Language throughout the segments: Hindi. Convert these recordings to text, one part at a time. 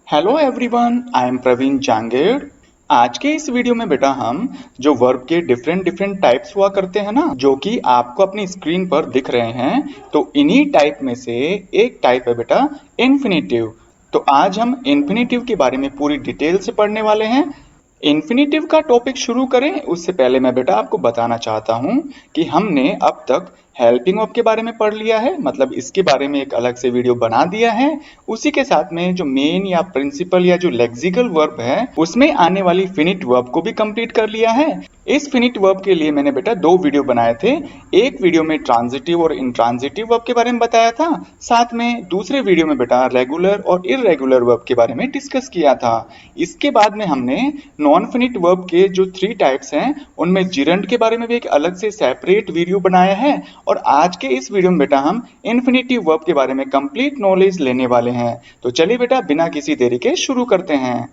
Hello everyone, I am Praveen Jangid. आज के इस वीडियो में बेटा हम जो वर्ब के डिफरेंट डिफरेंट टाइप्स हुआ करते हैं ना, जो कि आपको अपनी स्क्रीन पर दिख रहे हैं, तो इन्हीं टाइप में से एक टाइप है बेटा इन्फिनेटिव। तो आज हम इन्फिनेटिव के बारे में पूरी डिटेल से पढ़ने वाले हैं। इन्फिनेटिव का टॉपिक शुरू करें उससे पहले मैं बेटा आपको बताना चाहता हूं कि हमने अब तक हेल्पिंग वर्ब के बारे में पढ़ लिया है, मतलब इसके बारे में एक अलग से वीडियो बना दिया है। उसी के साथ में जो मेन या प्रिंसिपल या जो लेक्सिकल वर्ब है उसमें आने वाली फिनिट वर्ब को भी कंप्लीट कर लिया है। इस फिनिट वर्ब के लिए मैंने बेटा दो वीडियो बनाए थे। एक वीडियो में ट्रांजिटिव और इंट्रांजिटिव वर्ब के बारे में बताया था, साथ में दूसरे वीडियो में बेटा रेगुलर और इररेगुलर वर्ब के बारे में डिस्कस किया था। इसके बाद में हमने नॉन फिनिट वर्ब के जो 3 टाइप्स हैं उनमें जिरंड के बारे में भी एक अलग से सेपरेट वीडियो बनाया है। और आज के इस वीडियो में बेटा हम इन्फिनेटिव वर्ब के बारे में कंप्लीट नॉलेज लेने वाले हैं। तो चलिए बेटा बिना किसी देरी के शुरू करते हैं।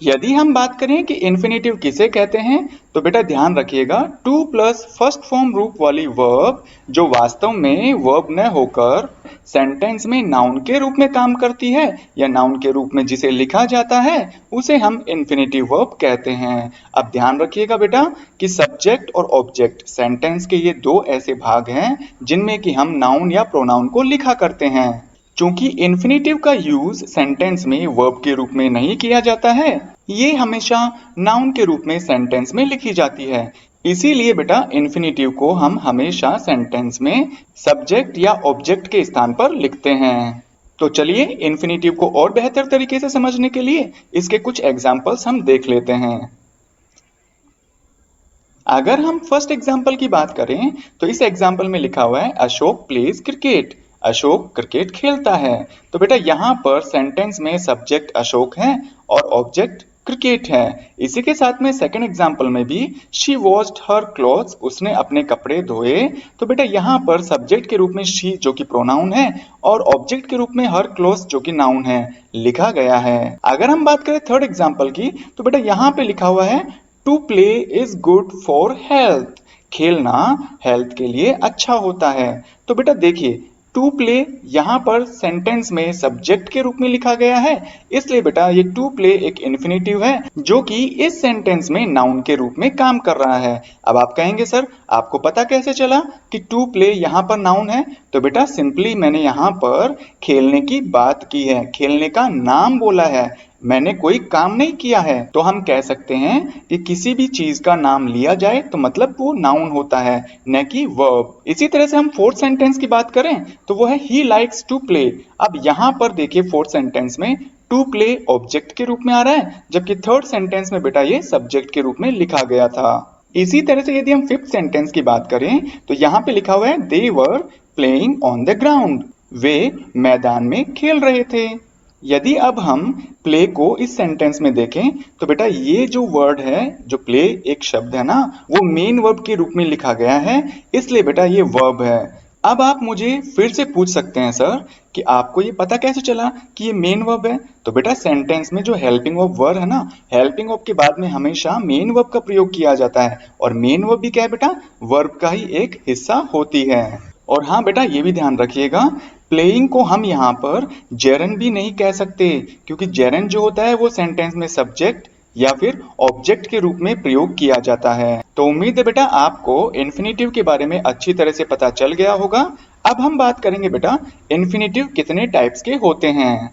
यदि हम बात करें कि इन्फिनेटिव किसे कहते हैं, तो बेटा ध्यान रखिएगा टू प्लस फर्स्ट फॉर्म रूप वाली वर्ब जो वास्तव में वर्ब न होकर सेंटेंस में नाउन के रूप में काम करती है या नाउन के रूप में जिसे लिखा जाता है उसे हम इन्फिनेटिव वर्ब कहते हैं। अब ध्यान रखिएगा बेटा कि सब्जेक्ट और ऑब्जेक्ट सेंटेंस के ये दो ऐसे भाग हैं जिनमें कि हम नाउन या प्रोनाउन को लिखा करते हैं। चूंकि इन्फिनेटिव का यूज सेंटेंस में वर्ब के रूप में नहीं किया जाता है, ये हमेशा नाउन के रूप में सेंटेंस में लिखी जाती है। इसीलिए बेटा इन्फिनेटिव को हम हमेशा सेंटेंस में सब्जेक्ट या ऑब्जेक्ट के स्थान पर लिखते हैं। तो चलिए इन्फिनेटिव को और बेहतर तरीके से समझने के लिए इसके कुछ एग्जाम्पल्स हम देख लेते हैं। अगर हम फर्स्ट एग्जाम्पल की बात करें तो इस एग्जाम्पल में लिखा हुआ है Ashok pledge cricket. Ashok cricket खेलता है। तो बेटा यहाँ पर सेंटेंस में सब्जेक्ट अशोक है और ऑब्जेक्ट क्रिकेट है। इसी के साथ में सेकंड एग्जाम्पल में भी शी वॉश्ड हर क्लॉथ्स, उसने अपने कपड़े धोए। तो बेटा यहाँ पर सब्जेक्ट के रूप में शी जो कि प्रोनाउन है और ऑब्जेक्ट के रूप में हर क्लॉथ्स जो कि नाउन है लिखा गया है। अगर हम बात करें थर्ड एग्जाम्पल की, तो बेटा यहाँ पे लिखा हुआ है to play is good for health. खेलना हेल्थ के लिए अच्छा होता है। तो बेटा देखिए टू प्ले यहाँ पर सेंटेंस में सब्जेक्ट के रूप में लिखा गया है, इसलिए बेटा ये टू प्ले एक इन्फिनेटिव है जो कि इस सेंटेंस में नाउन के रूप में काम कर रहा है। अब आप कहेंगे सर आपको पता कैसे चला कि टू प्ले यहाँ पर नाउन है? तो बेटा सिंपली मैंने यहाँ पर खेलने की बात की है, खेलने का नाम बोला है, मैंने कोई काम नहीं किया है। तो हम कह सकते हैं कि किसी भी चीज का नाम लिया जाए तो मतलब वो नाउन होता है, न कि वर्ब। इसी तरह से हम फोर्थ सेंटेंस की बात करें तो वो है ही लाइक्स टू प्ले। अब यहाँ पर देखिए फोर्थ सेंटेंस में टू प्ले ऑब्जेक्ट के रूप में आ रहा है, जबकि थर्ड सेंटेंस में बेटा ये सब्जेक्ट के रूप में लिखा गया था। इसी तरह से यदि हम फिफ्थ सेंटेंस की बात करें तो यहाँ पे लिखा हुआ है they were playing on the ground. वे मैदान में खेल रहे थे। यदि अब हम प्ले को इस सेंटेंस में देखें तो बेटा ये जो वर्ड है, जो प्ले एक शब्द है ना, वो मेन वर्ब के रूप में लिखा गया है, इसलिए बेटा ये वर्ब है। अब आप मुझे फिर से पूछ सकते हैं सर कि आपको ये पता कैसे चला कि ये मेन वर्ब है? तो बेटा सेंटेंस में जो हेल्पिंग वर्ब वर्ड है ना, हेल्पिंग वर्ब के बाद में हमेशा मेन वर्ब का प्रयोग किया जाता है और मेन वर्ब भी क्या है बेटा, वर्ब का ही एक हिस्सा होती है। और हाँ बेटा ये भी ध्यान रखिएगा प्लेइंग को हम यहाँ पर जेरन भी नहीं कह सकते, क्योंकि जेरन जो होता है वो सेंटेंस में सब्जेक्ट या फिर ऑब्जेक्ट के रूप में प्रयोग किया जाता है। तो उम्मीद है बेटा आपको इन्फिनेटिव के बारे में अच्छी तरह से पता चल गया होगा। अब हम बात करेंगे बेटा इन्फिनेटिव कितने टाइप्स के होते हैं।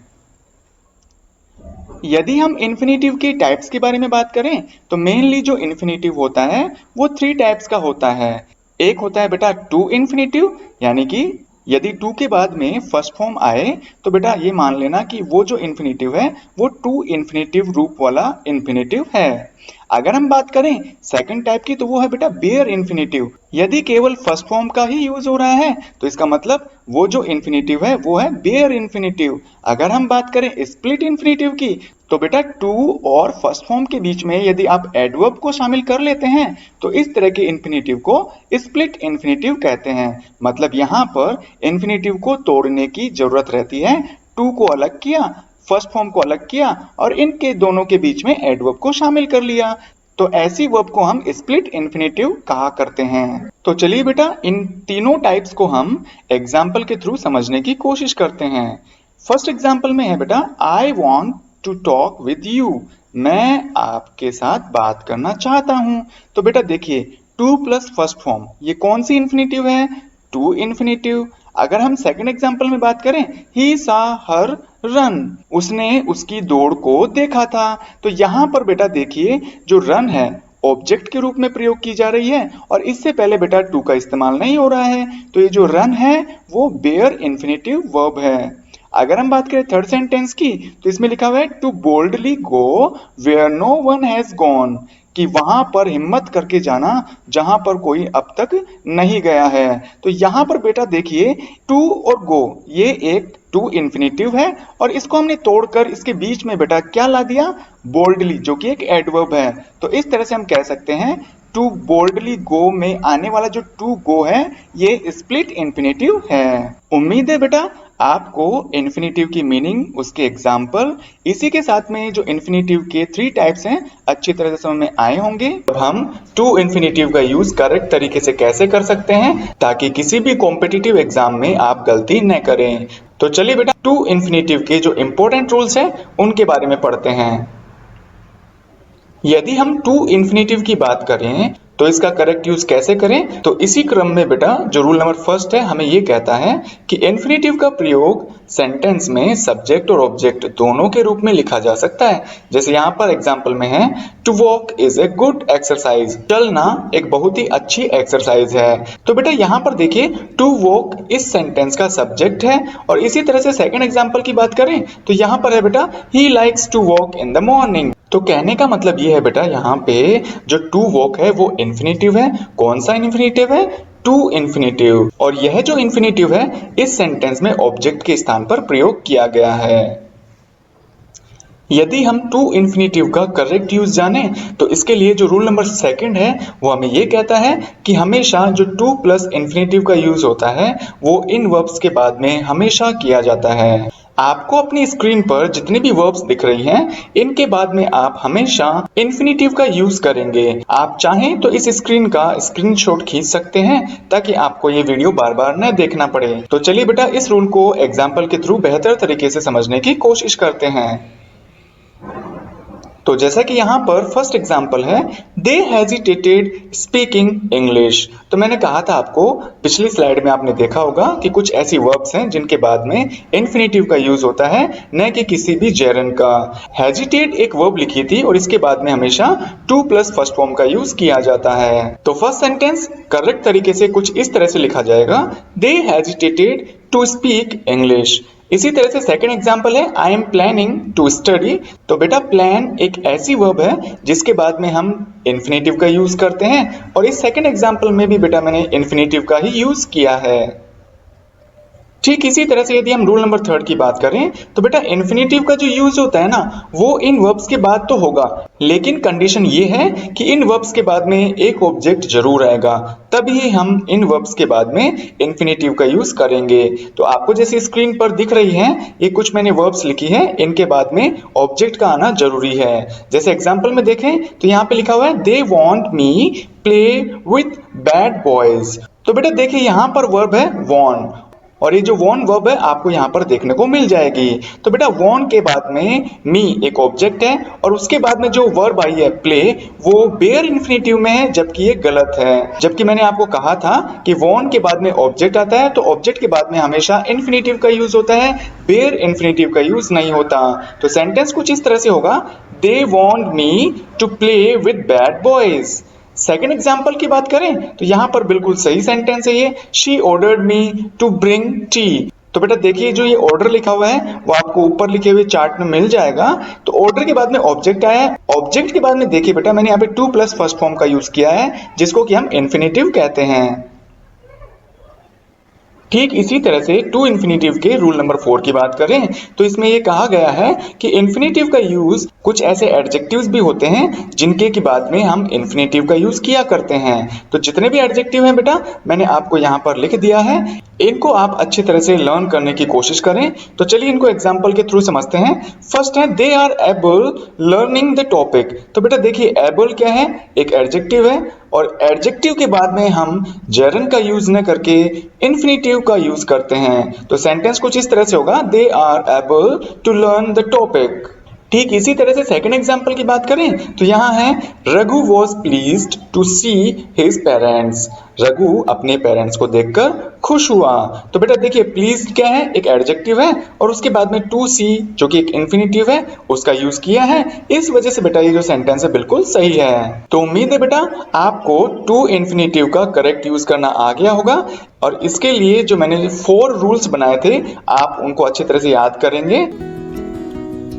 यदि हम इन्फिनेटिव के टाइप्स के बारे में बात करें तो मेनली जो इन्फिनेटिव होता है वो 3 टाइप्स का होता है। एक होता है बेटा टू इन्फिनेटिव, यानी कि यदि टू के बाद में फर्स्ट फॉर्म आए तो बेटा ये मान लेना कि वो जो इन्फिनेटिव है वो टू इन्फिनेटिव रूप वाला इन्फिनेटिव है। अगर हम बात करें सेकंड टाइप की तो वो है बेटा बेयर इन्फिनेटिव। यदि केवल फर्स्ट फॉर्म का ही यूज हो रहा है तो इसका मतलब वो जो इन्फिनेटिव है वो है बेयर इन्फिनेटिव। अगर हम बात करें स्प्लिट इन्फिनेटिव की तो बेटा टू और फर्स्ट फॉर्म के बीच में यदि आप एडवर्ब को शामिल कर लेते हैं तो इस तरह के इन्फिनेटिव को स्प्लिट इन्फिनेटिव कहते हैं। मतलब यहाँ पर इन्फिनेटिव को तोड़ने की जरूरत रहती है, टू को अलग किया, फर्स्ट फॉर्म को अलग किया और इनके दोनों के बीच में एडवर्ब को शामिल कर लिया, तो ऐसी वर्ब को हम स्प्लिट इन्फिनेटिव कहा करते हैं। तो चलिए बेटा इन तीनों टाइप्स को हम एग्जाम्पल के थ्रू समझने की कोशिश करते हैं। फर्स्ट एग्जाम्पल में है बेटा I want to talk with you, मैं आपके साथ बात करना चाहता हूं। तो बेटा देखिए टू प्लस फर्स्ट फॉर्म, ये कौन सी इंफिनिटिव है? To infinitive. अगर हम सेकंड एग्जाम्पल में बात करें, ही सा हर रन, उसने उसकी दौड़ को देखा था। तो यहां पर बेटा देखिए जो रन है ऑब्जेक्ट के रूप में प्रयोग की जा रही है और इससे पहले बेटा टू का इस्तेमाल नहीं हो रहा है। तो ये जो रन है वो बेयर इंफिनिटिव वर्ब है। अगर हम बात करें थर्ड सेंटेंस की, तो इसमें लिखा हुआ है to boldly go where no one has gone, कि वहां पर हिम्मत करके जाना जहां पर कोई अब तक नहीं गया है। तो यहां पर बेटा देखिए टू और गो ये एक टू इंफिनिटिव है और इसको हमने तोड़कर इसके बीच में बेटा क्या ला दिया? बोल्डली, जो कि एक एडवर्ब है। तो इस तरह से हम कह सकते हैं टू बोल्डली गो में आने वाला जो टू गो है ये स्प्लिट इंफिनिटिव है। उम्मीद है बेटा आपको इंफिनिटिव की मीनिंग, उसके एग्जाम्पल, इसी के साथ में जो इंफिनिटिव के 3 टाइप्स हैं अच्छी तरह से समझ में आए होंगे। अब हम टू इंफिनिटिव का यूज करेक्ट तरीके से कैसे कर सकते हैं ताकि किसी भी कॉम्पिटिटिव एग्जाम में आप गलती न करें। तो चलिए बेटा टू इंफिनिटिव के जो इंपॉर्टेंट रूल्स हैं उनके बारे में पढ़ते हैं। यदि हम टू इंफिनिटिव की बात करें तो इसका करेक्ट यूज कैसे करें, तो इसी क्रम में बेटा जो रूल नंबर फर्स्ट है हमें ये कहता है कि इंफिनिटिव का प्रयोग सेंटेंस में सब्जेक्ट और ऑब्जेक्ट दोनों के रूप में लिखा जा सकता है। जैसे यहाँ पर एग्जांपल में है to walk is a good exercise, चलना एक बहुत ही अच्छी एक्सरसाइज है। तो बेटा यहाँ पर देखिए टू वॉक इस सेंटेंस का सब्जेक्ट है और इसी तरह से सेकंड एग्जांपल की बात करें तो यहाँ पर है बेटा he likes to walk in the morning. तो कहने का मतलब ये है बेटा यहाँ पे जो टू वॉक है वो इंफिनिटिव है। कौन सा इंफिनिटिव है? To infinitive. और यह जो इंफिनिटिव है इस सेंटेंस में ऑब्जेक्ट के स्थान पर प्रयोग किया गया है। यदि हम टू इंफिनिटिव का करेक्ट यूज जाने तो इसके लिए जो रूल नंबर सेकंड है वो हमें ये कहता है कि हमेशा जो टू प्लस इंफिनिटिव का यूज होता है वो इन वर्ब्स के बाद में हमेशा किया जाता है। आपको अपनी स्क्रीन पर जितनी भी वर्ब्स दिख रही हैं इनके बाद में आप हमेशा इंफिनिटिव का यूज करेंगे। आप चाहें तो इस स्क्रीन का स्क्रीनशॉट खींच सकते हैं ताकि आपको ये वीडियो बार बार न देखना पड़े। तो चलिए बेटा इस रूल को एग्जाम्पल के थ्रू बेहतर तरीके से समझने की कोशिश करते हैं। तो जैसा कि यहाँ पर फर्स्ट एग्जाम्पल है दे हेजिटेटेड स्पीकिंग इंग्लिश। तो मैंने कहा था आपको पिछली स्लाइड में आपने देखा होगा कि कुछ ऐसी वर्ब्स हैं जिनके बाद में इंफिनिटिव का यूज होता है न कि किसी भी जेरन का। हेजिटेट एक वर्ब लिखी थी और इसके बाद में हमेशा टू प्लस फर्स्ट फॉर्म का यूज किया जाता है। तो फर्स्ट सेंटेंस करेक्ट तरीके से कुछ इस तरह से लिखा जाएगा they hesitated to speak English. इसी तरह से सेकंड एग्जांपल है I am planning to study. तो बेटा प्लान एक ऐसी वर्ब है जिसके बाद में हम इंफिनिटिव का यूज करते हैं और इस सेकंड एग्जांपल में भी बेटा मैंने इंफिनिटिव का ही यूज किया है। ठीक इसी तरह से यदि हम रूल नंबर थर्ड की बात करें तो बेटा इंफिनिटिव का जो यूज होता है ना वो इन वर्ब्स के बाद तो होगा, लेकिन कंडीशन ये है कि इन वर्ब्स के बाद में एक ऑब्जेक्ट जरूर आएगा, तभी हम इन वर्ब्स के बाद में इंफिनिटिव का यूज करेंगे। तो आपको जैसे स्क्रीन पर दिख रही है ये कुछ मैंने वर्ब्स लिखी है, इनके बाद में ऑब्जेक्ट का आना जरूरी है। जैसे एग्जाम्पल में देखें तो यहाँ पे लिखा हुआ है दे want me play with bad boys. तो बेटा देखिए यहाँ पर वर्ब है वॉन और ये जो वॉन वर्ब है आपको यहाँ पर देखने को मिल जाएगी। तो बेटा वॉन के बाद में मी एक ऑब्जेक्ट है और उसके बाद में जो वर्ब आई है प्ले वो बेयर इंफिनिटिव में है, जबकि ये गलत है। जबकि मैंने आपको कहा था कि वॉन के बाद में ऑब्जेक्ट आता है तो ऑब्जेक्ट के बाद में हमेशा इंफिनिटिव का यूज होता है, बेयर इंफिनिटिव का यूज नहीं होता। तो सेंटेंस कुछ इस तरह से होगा they want me to play with bad boys. Second example की बात करें तो यहाँ पर बिल्कुल सही सेंटेंस है ये she ordered me to bring tea. तो बेटा देखिए जो ये ऑर्डर लिखा हुआ है वो आपको ऊपर लिखे हुए चार्ट में मिल जाएगा। तो ऑर्डर के बाद में ऑब्जेक्ट आया है, ऑब्जेक्ट के बाद में देखिए बेटा मैंने यहाँ पे टू प्लस फर्स्ट फॉर्म का यूज किया है जिसको कि हम इंफिनिटिव कहते हैं। ठीक इसी तरह से टू इंफिनिटिव के रूल नंबर 4 की बात करें तो इसमें यह कहा गया है कि इंफिनिटिव का यूज कुछ ऐसे एडजेक्टिव्स भी होते हैं जिनके की बाद में हम इंफिनिटिव का यूज किया करते हैं। तो जितने भी एडजेक्टिव हैं बेटा मैंने आपको यहाँ पर लिख दिया है। इनको आप अच्छी तरह से लर्न करने की कोशिश करें। तो चलिए इनको एग्जाम्पल के थ्रू समझते हैं। फर्स्ट है they are able learning the topic. तो बेटा देखिए एबल क्या है, एक एडजेक्टिव है और एडजेक्टिव के बाद में हम जरन का यूज न करके इंफिनिटिव का यूज करते हैं। तो सेंटेंस कुछ इस तरह से होगा, they are able to learn the topic. ठीक इसी तरह से सेकंड एग्जांपल की बात करें तो यहाँ है Raghu was pleased to see his parents. Raghu अपने पेरेंट्स को देखकर खुश हुआ। तो बेटा देखिए प्लीज्ड क्या है, एक एडजेक्टिव है और उसके बाद में टू सी जो कि एक इंफिनिटिव है उसका यूज किया है। इस वजह से बेटा ये जो सेंटेंस है बिल्कुल सही है। तो उम्मीद है बेटा आपको टू इंफिनिटिव का करेक्ट यूज करना आ गया होगा और इसके लिए जो मैंने 4 रूल्स बनाए थे आप उनको अच्छी तरह से याद करेंगे।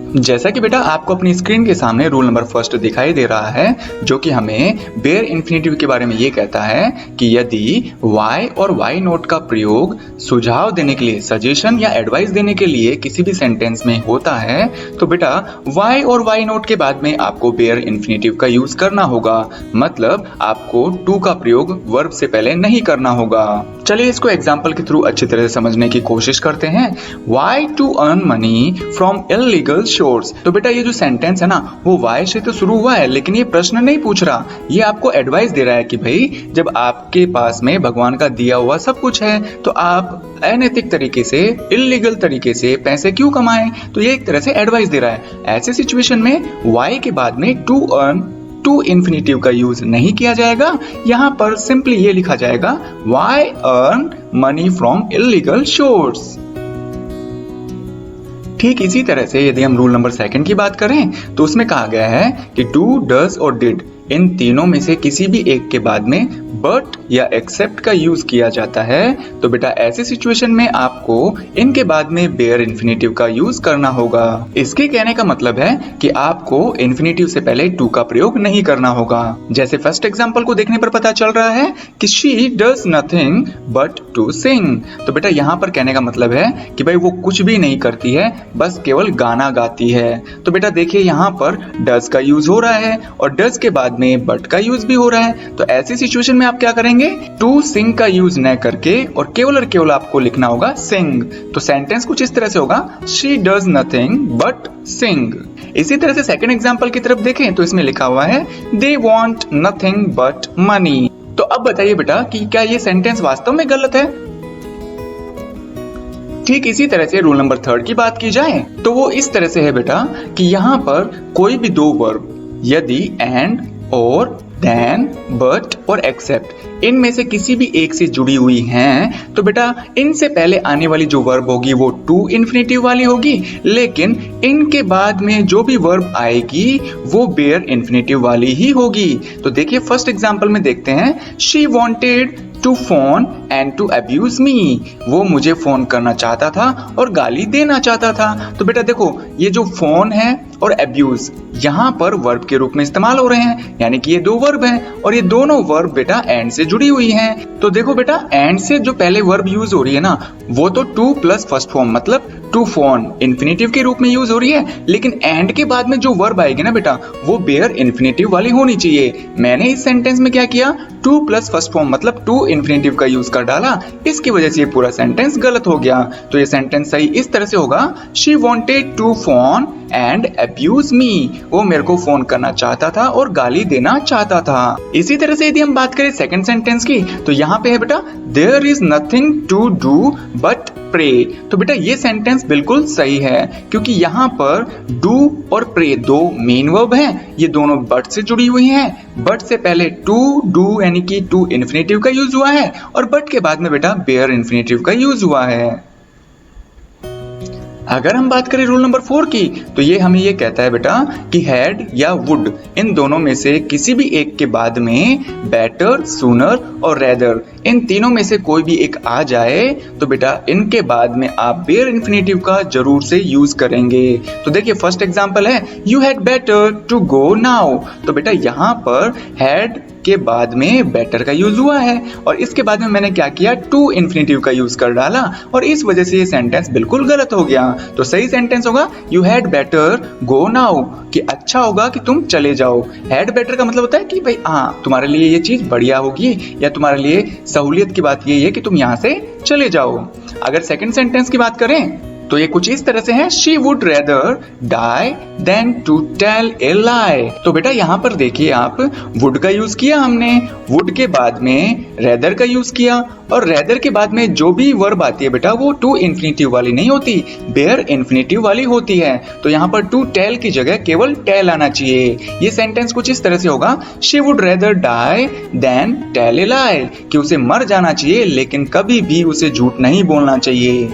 जैसा कि बेटा आपको अपनी स्क्रीन के सामने रूल नंबर फर्स्ट दिखाई दे रहा है जो कि हमें बेयर इंफिनिटिव के बारे में ये कहता है कि यदि वाई और वाई नोट का प्रयोग सुझाव देने के लिए, सजेशन या एडवाइस देने के लिए किसी भी सेंटेंस में होता है तो बेटा वाई और वाई नोट के बाद में आपको बेयर इंफिनिटिव का यूज करना होगा। मतलब आपको टू का प्रयोग वर्ब से पहले नहीं करना होगा। चलिए इसको एग्जाम्पल के थ्रू अच्छी तरह से समझने की कोशिश करते हैं। Why to earn money from illegal source. तो बेटा ये जो सेंटेंस है ना वो वाई से तो शुरू हुआ है लेकिन ये प्रश्न नहीं पूछ रहा, ये आपको एडवाइस दे रहा है कि भाई जब आपके पास में भगवान का दिया हुआ सब कुछ है तो आप अनैतिक तरीके से, इल्लीगल तरीके से पैसे क्यों कमाएं। तो ये एक तरह से एडवाइस दे रहा है। ऐसे सिचुएशन में वाई के बाद में टू अर्न, टू इंफिनिटिव का यूज नहीं किया जाएगा। यहाँ पर सिंपली ये लिखा जाएगा why earn money from illegal source. ठीक इसी तरह से यदि हम रूल नंबर सेकंड की बात करें तो उसमें कहा गया है कि डू, डज और डिड इन तीनों में से किसी भी एक के बाद में बट या एक्सेप्ट का यूज किया जाता है। तो बेटा ऐसे सिचुएशन में आपको इनके बाद में बेयर इंफिनिटिव का यूज करना होगा। इसके कहने का मतलब है कि आपको इंफिनिटिव से पहले टू का प्रयोग नहीं करना होगा। जैसे फर्स्ट एग्जांपल को देखने पर पता चल रहा है कि she does nothing but to sing. तो बेटा यहाँ पर कहने का मतलब है कि भाई वो कुछ भी नहीं करती है, बस केवल गाना गाती है। तो बेटा देखिए यहाँ पर डज का यूज हो रहा है और डज के बाद में बट का यूज भी हो रहा है। तो ऐसी सिचुएशन में आप क्या करेंगे, टू सिंग का यूज न करके और केवल आपको लिखना होगा सिंग। तो सेंटेंस कुछ इस तरह से होगा, शी डज नथिंग बट सिंग। इसी तरह से सेकंड एग्जांपल की तरफ देखें तो इसमें लिखा हुआ है they want nothing but money. तो अब बताइए बेटा कि क्या ये सेंटेंस वास्तव में गलत है। ठीक इसी तरह से रूल नंबर थर्ड की बात की जाए तो वो इस तरह से है बेटा कि यहाँ पर कोई भी दो वर्ब यदि एंड और देन, बट और एक्सेप्ट इनमें से किसी भी एक से जुड़ी हुई हैं तो बेटा इनसे पहले आने वाली जो वर्ब होगी वो टू इंफिनिटिव वाली होगी, लेकिन इनके बाद में जो भी वर्ब आएगी वो बेयर इंफिनिटिव वाली ही होगी। तो देखिए फर्स्ट एग्जांपल में देखते हैं, she wanted to phone and to abuse me. वो मुझे फोन करना चाहता था और गाली देना चाहता था। तो बेटा देखो ये जो फोन है और अब्यूज यहाँ पर वर्ब के रूप में इस्तेमाल हो रहे हैं, यानी कि ये दो वर्ब हैं और ये दोनों वर्ब बेटा एंड से जुड़ी हुई हैं। तो देखो बेटा एंड से जो पहले वर्ब यूज हो रही है ना वो तो टू प्लस फर्स्ट फॉर्म मतलब टू फोन इंफिनिटिव के रूप में यूज हो रही है, लेकिन एंड के बाद में जो वर्ब आएगी ना बेटा वो बेयर इंफिनिटिव वाली होनी चाहिए। मैंने इस सेंटेंस में क्या किया, टू प्लस फर्स्ट फॉर्म मतलब टू इंफिनिटिव का यूज कर डाला, इसकी वजह से ये पूरा सेंटेंस गलत हो गया। तो ये सेंटेंस सही इस तरह से होगा, she wanted to phone and abuse me. वो मेरे को फोन करना चाहता था और गाली देना चाहता था। इसी तरह से यदि हम बात करें सेकंड सेंटेंस की तो यहाँ पे है बेटा there is nothing to do but pray. तो बेटा ये सेंटेंस बिल्कुल सही है क्योंकि यहाँ पर डू और प्रे दो मेन वर्ब हैं, ये दोनों बट से जुड़ी हुई हैं। बट से पहले टू डू यानी कि टू इंफिनिटिव का यूज हुआ है और बट के बाद में बेटा बेयर इंफिनिटिव का यूज हुआ है। अगर हम बात करें रूल नंबर 4 की तो ये हमें ये कहता है बेटा कि हैड या वुड इन दोनों में से किसी भी एक के बाद में बेटर, सूनर और रेदर इन तीनों में से कोई भी एक आ जाए तो बेटा इनके बाद में आप बेयर इंफिनिटिव का जरूर से यूज करेंगे। तो देखिए फर्स्ट एग्जांपल है you had better to go now. तो बेटा यहाँ पर हैड इसके बाद में बेटर का यूज हुआ है और इसके बाद में मैंने क्या किया, टू इन्फिनेटिव का यूज कर डाला और इस वजह से ये सेंटेंस बिल्कुल गलत हो गया। तो सही सेंटेंस होगा you had better go now, कि अच्छा होगा कि तुम चले जाओ। हैड बेटर का मतलब होता है कि भाई हाँ तुम्हारे लिए ये चीज बढ़िया होगी या तुम्हारे लिए सहूलियत की बात ये है कि तुम यहाँ से चले जाओ। अगर सेकंड सेंटेंस की बात करें तो ये कुछ इस तरह से है, she would rather die than to tell a lie. तो बेटा यहाँ पर देखिए आप, वुड का यूज किया हमने, वुड के बाद में रेदर का यूज किया और रेदर के बाद में जो भी वर्ब आती है बेटा वो टू इन्फिनेटिव वाली नहीं होती, बेयर इन्फिनेटिव वाली होती है। तो यहाँ पर टू टेल की जगह केवल टेल आना चाहिए। ये सेंटेंस कुछ इस तरह से होगा, she would rather die than tell a lie, कि उसे मर जाना चाहिए लेकिन कभी भी उसे झूठ नहीं बोलना चाहिए।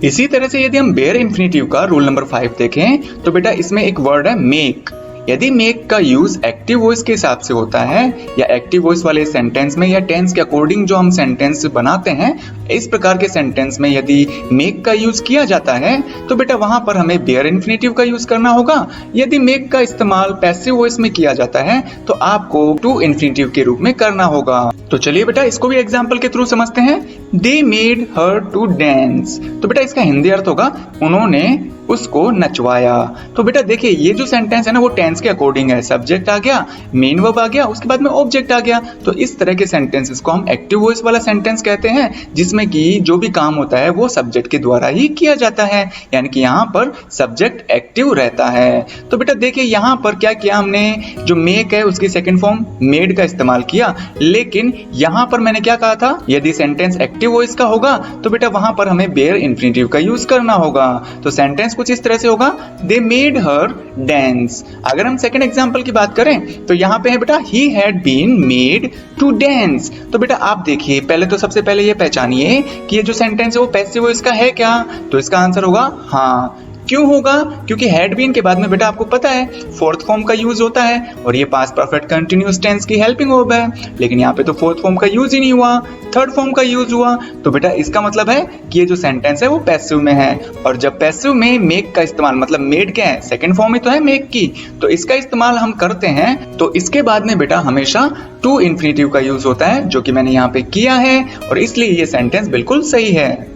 इसी तरह से यदि हम बेयर इन्फिनेटिव का रूल नंबर 5 देखें तो बेटा इसमें एक वर्ड है मेक। यदि मेक का यूज एक्टिव वॉइस के हिसाब से होता है या एक्टिव वॉइस वाले सेंटेंस में या टेंस के अकॉर्डिंग जो हम सेंटेंस बनाते हैं, इस प्रकार के सेंटेंस में यदि मेक का यूज किया जाता है तो बेटा वहां पर हमें बेयर इन्फिनेटिव का यूज करना होगा। यदि मेक का इस्तेमाल पैसिव वॉइस में किया जाता है तो आपको टू इन्फिनेटिव के रूप में करना होगा। तो चलिए बेटा इसको भी एग्जाम्पल के थ्रू समझते हैं। They made her to dance, तो बेटा इसका हिंदी अर्थ होगा उन्होंने उसको नचवाया। तो बेटा देखिए ये जो सेंटेंस है ना वो टेंस के अकॉर्डिंग है, सब्जेक्ट आ गया, मेन वर्ब आ गया, उसके बाद में ऑब्जेक्ट आ गया। तो इस तरह के सेंटेंसेस को हम एक्टिव वॉइस वाला सेंटेंस कहते हैं, जिसमें कि जो भी काम होता है वो सब्जेक्ट के द्वारा ही किया जाता है, यानी कि यहाँ पर सब्जेक्ट एक्टिव रहता है। तो बेटा देखिए यहाँ पर क्या किया हमने, जो मेक है उसकी सेकेंड फॉर्म मेड का इस्तेमाल किया, लेकिन यहाँ पर मैंने क्या कहा था, यदि सेंटेंस एक्टिव वॉइस का होगा तो बेटा वहां पर हमें बेयर इन्फिनेटिव का यूज करना होगा। तो सेंटेंस कुछ इस तरह से होगा, दे मेड हर डांस। अगर हम सेकंड एग्जांपल की बात करें तो यहाँ पे है बेटा he had been made to dance. तो बेटा आप देखिए पहले तो सबसे पहले ये पहचानिए कि ये जो सेंटेंस है वो पैसिव वॉइस का है क्या, तो इसका आंसर होगा हाँ। क्यों होगा, क्योंकि हैड बीन के बाद में बेटा आपको पता है फोर्थ फॉर्म का यूज होता है और ये पास्ट परफेक्ट कंटिन्यूअस टेंस की हेल्पिंग वर्ब है, लेकिन यहाँ पे तो फोर्थ फॉर्म का यूज ही नहीं हुआ, थर्ड फॉर्म का यूज हुआ। तो बेटा इसका मतलब है कि ये जो सेंटेंस है वो पैसिव में है, और जब पैसिव में मेक का इस्तेमाल, मतलब मेड क्या है, सेकंड फॉर्म ही तो है मेक की, तो इसका इस्तेमाल हम करते हैं तो इसके बाद में बेटा हमेशा टू इन्फिनेटिव का यूज होता है, जो कि मैंने यहाँ पे किया है और इसलिए ये सेंटेंस बिल्कुल सही है।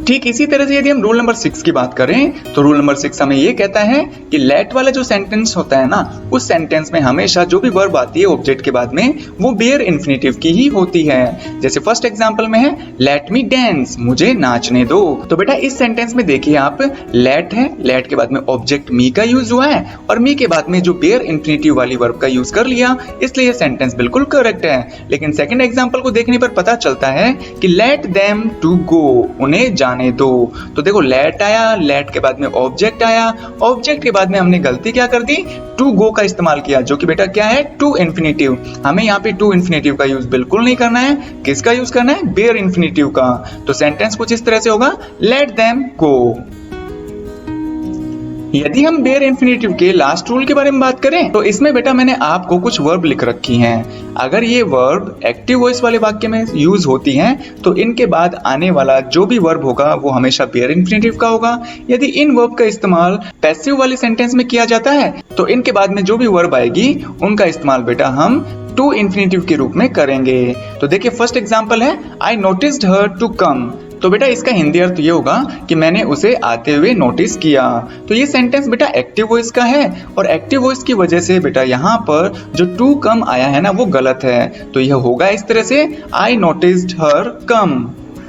ठीक इसी तरह से यदि हम रूल नंबर 6 की बात करें तो रूल नंबर 6 हमें ये कहता है कि लेट वाला जो सेंटेंस होता है ना, उस सेंटेंस में हमेशा जो भी वर्ब आती है ऑब्जेक्ट के बाद में वो बेयर इन्फिनेटिव की ही होती है। जैसे फर्स्ट एग्जांपल में है लेट मी डांस, मुझे नाचने दो। तो बेटा इस सेंटेंस में देखिए आप, लेट है, लेट के बाद में ऑब्जेक्ट मी का यूज हुआ है और मी के बाद में जो बेयर इन्फिनेटिव वाली वर्ब का यूज कर लिया, इसलिए सेंटेंस बिल्कुल करेक्ट है। लेकिन सेकंड एग्जांपल को देखने पर पता चलता है कि लेट देम टू गो, उन्हें जाने दो। तो देखो लेट आया, लेट के बाद में ऑब्जेक्ट आया, ऑब्जेक्ट के बाद में हमने गलती क्या कर दी, टू गो का इस्तेमाल किया, जो कि बेटा क्या है, टू इन्फिनेटिव। हमें यहाँ पे टू इन्फिनेटिव का यूज बिल्कुल नहीं करना है, किसका यूज करना है, बेयर इन्फिनेटिव का। तो सेंटेंस कुछ इस तरह से होगा, लेट देम गो। यदि हम बेयर इन्फिनेटिव के लास्ट रूल के बारे में बात करें तो इसमें बेटा मैंने आपको कुछ वर्ब लिख रखी हैं। अगर ये वर्ब एक्टिव वॉइस वाले वाक्य में यूज होती हैं तो इनके बाद आने वाला जो भी वर्ब होगा वो हमेशा बेयर इन्फिनेटिव का होगा। यदि इन वर्ब का इस्तेमाल पैसिव वाले सेंटेंस में किया जाता है तो इनके बाद में जो भी वर्ब आएगी उनका इस्तेमाल बेटा हम टू इन्फिनेटिव के रूप में करेंगे। तो देखिए फर्स्ट एग्जांपल है, I noticed her to come. तो बेटा इसका हिंदी अर्थ ये होगा कि मैंने उसे आते हुए नोटिस किया। तो ये सेंटेंस बेटा एक्टिव वॉइस का है और एक्टिव वॉइस की वजह से बेटा यहाँ पर जो टू कम आया है ना वो गलत है। तो यह होगा इस तरह से, आई नोटिस्ड हर कम।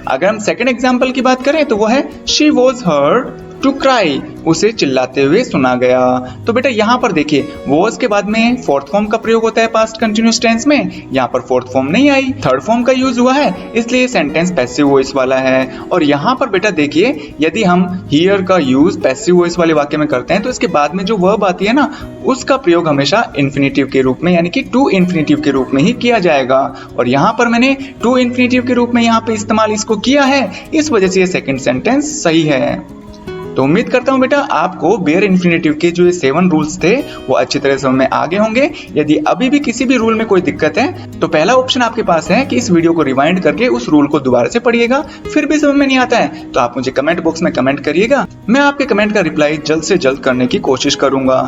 अगर हम सेकंड एग्जांपल की बात करें तो वो है, she was heard to cry, उसे चिल्लाते हुए सुना गया। तो बेटा यहाँ पर देखिए वॉज के बाद में फोर्थ फॉर्म का प्रयोग होता है पास्ट कंटिन्यूअस टेंस में, यहाँ पर फोर्थ फॉर्म नहीं आई, थर्ड फॉर्म का यूज हुआ है, इसलिए सेंटेंस पैसिव वॉइस वाला है। और यहाँ पर बेटा देखिए यदि हम हियर का यूज पैसिव वॉइस वाले वाक्य में करते हैं तो इसके बाद में जो वर्ब आती है ना उसका प्रयोग हमेशा इन्फिनेटिव के रूप में, यानी कि टू इन्फिनेटिव के रूप में ही किया जाएगा। और यहाँ पर मैंने टू इन्फिनेटिव के रूप में यहाँ पे इस्तेमाल इसको किया है, इस वजह से ये सेकंड सेंटेंस सही है। तो उम्मीद करता हूं बेटा आपको बेयर इन्फिनेटिव के जो ये 7 रूल्स थे वो अच्छी तरह समझ में आ गए होंगे। यदि अभी भी किसी भी रूल में कोई दिक्कत है तो पहला ऑप्शन आपके पास है कि इस वीडियो को रिवाइंड करके उस रूल को दोबारा से पढ़िएगा। फिर भी समझ में नहीं आता है तो आप मुझे कमेंट बॉक्स में कमेंट करिएगा, मैं आपके कमेंट का रिप्लाई जल्द से जल्द करने की कोशिश करूंगा।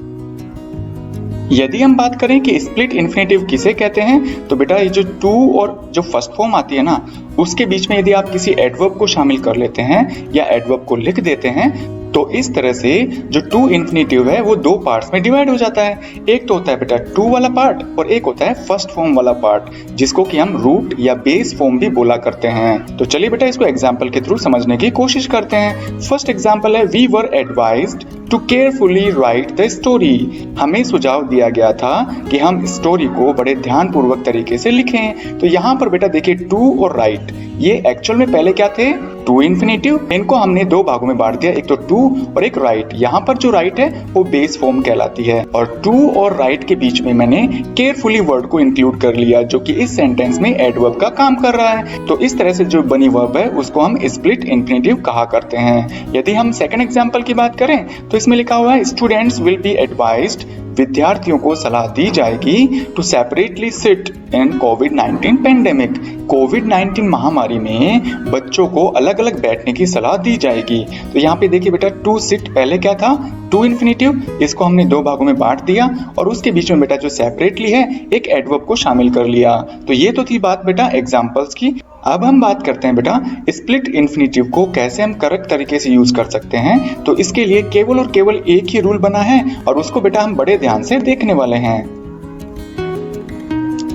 यदि हम बात करें कि स्प्लिट इन्फिनेटिव किसे कहते हैं, तो बेटा ये जो टू और जो फर्स्ट फॉर्म आती है ना, उसके बीच में यदि आप किसी एडवर्ब को शामिल कर लेते हैं या एडवर्ब को लिख देते हैं, तो इस तरह से जो टू इन्फिनेटिव है वो दो पार्ट्स में डिवाइड हो जाता है। एक तो होता है बेटा टू वाला पार्ट और एक होता है फर्स्ट फॉर्म वाला पार्ट, जिसको कि हम रूट या बेस फॉर्म भी बोला करते हैं। तो चलिए बेटा इसको एग्जाम्पल के थ्रू समझने की कोशिश करते हैं। फर्स्ट एग्जाम्पल है, we were advised to carefully write the story. हमें सुझाव दिया गया था कि हम स्टोरी को बड़े ध्यानपूर्वक तरीके से लिखें। तो यहाँ पर बेटा देखिए टू और राइट, ये एक्चुअल में पहले क्या थे, टू इन्फिनेटिव। इनको हमने दो भागों में बांट दिया, एक तो टू और एक राइट। यहाँ पर जो राइट है वो बेस फॉर्म कहलाती है, और टू और राइट के बीच में मैंने केयरफुली वर्ड को इंक्लूड कर लिया, जो कि इस सेंटेंस में एडवर्ब का काम कर रहा है। तो इस तरह से जो बनी वर्ब है उसको हम स्प्लिट इन्फिनेटिव कहा करते हैं। यदि हम सेकंड एग्जांपल की बात करें तो इसमें लिखा हुआ है, स्टूडेंट्स विल बी एडवाइज्ड, विद्यार्थियों को सलाह दी जाएगी, to separately sit in covid pandemic. कोविड-19 महामारी में बच्चों को अलग अलग बैठने की सलाह दी जाएगी। तो यहाँ पे देखिए बेटा टू सिट पहले क्या था, टू इन्फिनेटिव, इसको हमने दो भागों में बांट दिया और उसके बीच में बेटा जो सेपरेटली है एक एडवर्ब को शामिल कर लिया। तो ये तो थी बात बेटा एग्जाम्पल्स की। अब हम बात करते हैं बेटा स्प्लिट इन्फिनेटिव को कैसे हम करेक्ट तरीके से यूज कर सकते हैं। तो इसके लिए केवल और केवल एक ही रूल बना है और उसको बेटा हम बड़े ध्यान से देखने वाले हैं।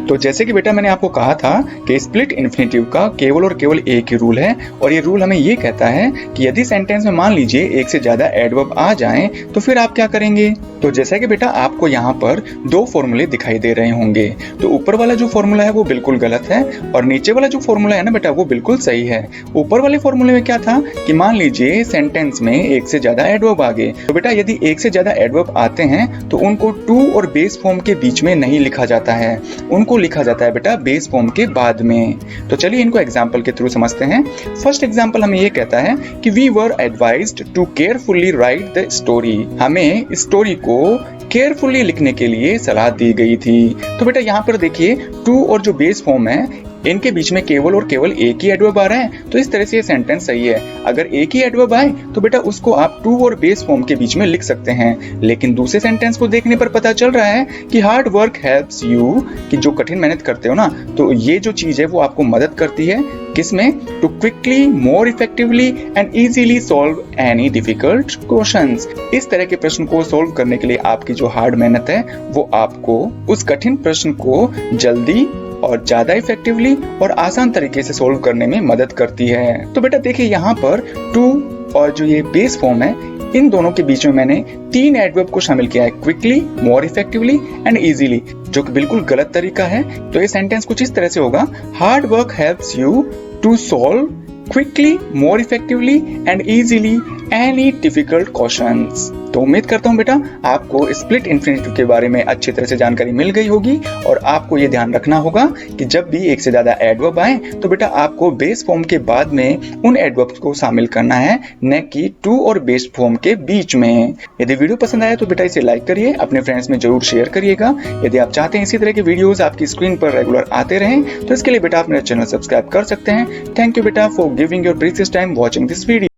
तो जैसे कि बेटा मैंने आपको कहा था कि स्प्लिट इन्फिनेटिव का केवल और केवल एक ही रूल है, और ये रूल हमें ये कहता है कि यदि सेंटेंस में मान लीजिए एक से ज्यादा एडवर्ब आ जाएं, तो फिर आप क्या करेंगे। तो जैसा कि बेटा आपको यहाँ पर दो फॉर्मूले दिखाई दे रहे होंगे। तो ऊपर वाला जो फॉर्मूला है वो बिल्कुल गलत है और नीचे वाला जो फॉर्मूला है ना बेटा वो बिल्कुल सही है। ऊपर वाले फॉर्मूले में क्या था कि मान लीजिए सेंटेंस में एक से ज्यादा एडवर्ब आ गए, तो बेटा यदि एक से ज्यादा एडवर्ब आते हैं तो उनको टू और बेस फॉर्म के बीच में नहीं लिखा जाता है, उनको लिखा जाता है बेटा बेस फॉर्म के बाद में। तो चलिए इनको एग्जांपल के थ्रू समझते हैं। फर्स्ट एग्जांपल हमें ये कहता है कि we were advised to carefully write the story. हमें स्टोरी को केयरफुली लिखने के लिए सलाह दी गई थी। तो बेटा यहाँ पर देखिए टू और जो बेस फॉर्म है इनके बीच में केवल और केवल एक ही एडवर्ब आ रहा है, तो इस तरह से ये सेंटेंस सही है। अगर एक ही एडवर्ब आए तो बेटा उसको आप टू और बेस फॉर्म के बीच में लिख सकते हैं। लेकिन दूसरे सेंटेंस को देखने पर पता चल रहा है कि हार्ड वर्क हेल्प्स यू, कि जो कठिन मेहनत करते हो ना, तो ये जो चीज है वो आपको मदद करती है किसमें, to quickly, more effectively and easily solve any difficult questions. इस तरह के प्रश्न को सॉल्व करने के लिए आपकी जो हार्ड मेहनत है वो आपको उस कठिन प्रश्न को जल्दी और ज्यादा इफेक्टिवली और आसान तरीके से सोल्व करने में मदद करती है। तो बेटा देखिए यहाँ पर टू और जो ये बेस फॉर्म है इन दोनों के बीच में मैंने तीन एडवर्ब को शामिल किया है, quickly, more effectively and easily, जो कि बिल्कुल गलत तरीका है। तो ये सेंटेंस कुछ इस तरह से होगा, hard work helps you to solve quickly, more effectively and easily any difficult questions. तो उम्मीद करता हूँ बेटा आपको स्प्लिट इन्फिनेटिव के बारे में अच्छी तरह से जानकारी मिल गई होगी, और आपको ये ध्यान रखना होगा कि जब भी एक से ज्यादा एडवर्ब आए तो बेटा आपको बेस फॉर्म के बाद में उन एडवर्ब्स को शामिल करना है, न कि टू और बेस फॉर्म के बीच में। यदि वीडियो पसंद आया तो बेटा इसे लाइक करिए, अपने फ्रेंड्स में जरूर शेयर करिएगा। यदि आप चाहते हैं इसी तरह के वीडियोस आपकी स्क्रीन पर रेगुलर आते रहें तो इसके लिए बेटा आप मेरा चैनल सब्सक्राइब कर सकते हैं। थैंक यू बेटा for giving your precious time watching this video.